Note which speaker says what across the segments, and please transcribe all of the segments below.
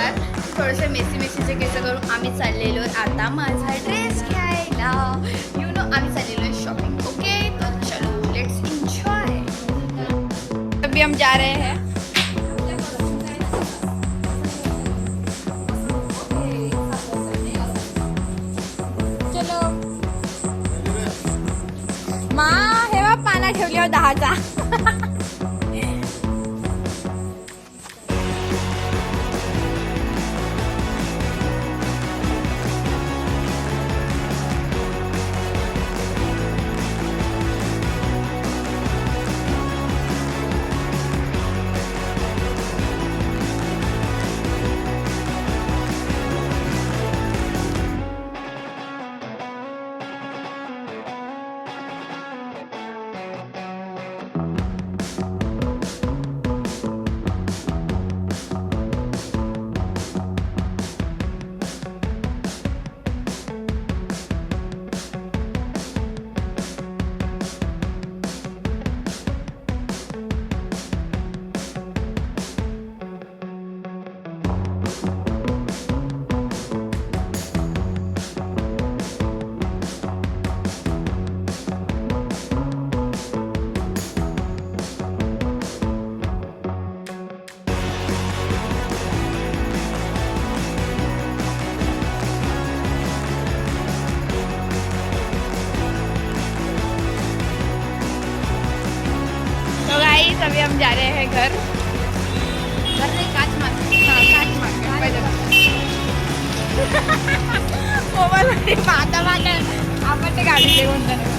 Speaker 1: नमस्कार. थोडंसं Messi case करून आम्ही चाललेलो आता माझा ड्रेस घ्यायला. यू नो आम्ही चाललेलो शॉपिंग. ओके तो चलो लेट्स एंजॉय. अभी हम जा रहे हैं. चलो मा हे बा पाना ठेवल्यावर 10चा. अभी हम जा रहे हैं घर नहीं काच मार. काच मार आपण ते गाडी घेऊन जाणार.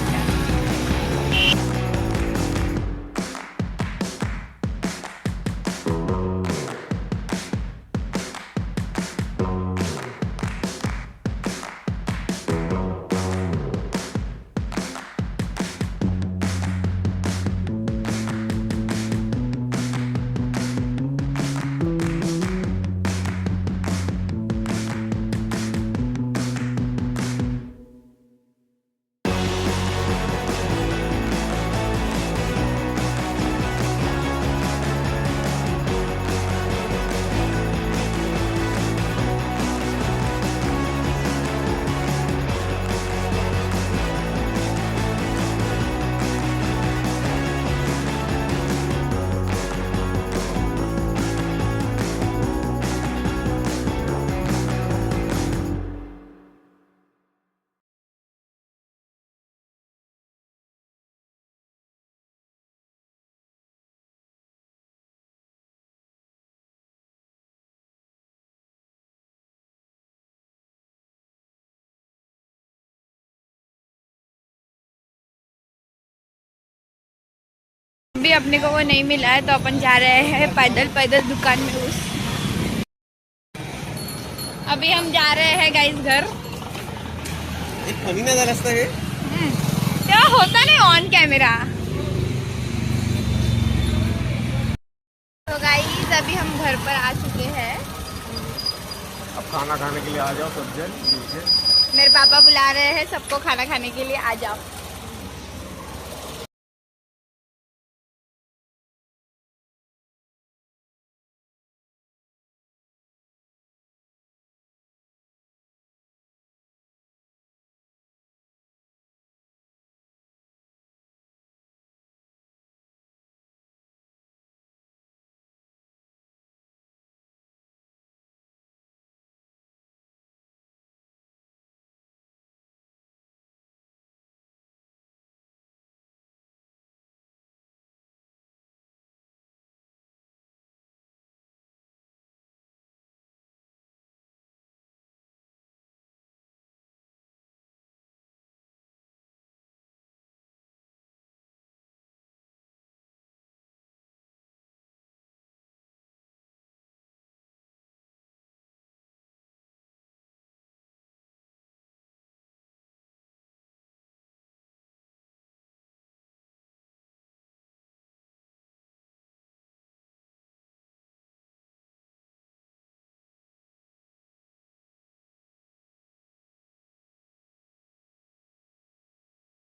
Speaker 1: अभी अपने को वो नहीं मिला है तो अपन जा रहे हैं पैदल दुकान में उस. अभी हम जा रहे हैं गाइस घर.
Speaker 2: एक फनी नजर रास्ता है
Speaker 1: तेव्हा होता नहीं ऑन कैमरा. तो गाइस अभी हम घर पर आ चुके हैं.
Speaker 2: अब खाना खाने के लिए आ जाओ सब जन नीचे.
Speaker 1: मेरे पापा बुला रहे हैं सबको खाना खाने के लिए. आ जाओ.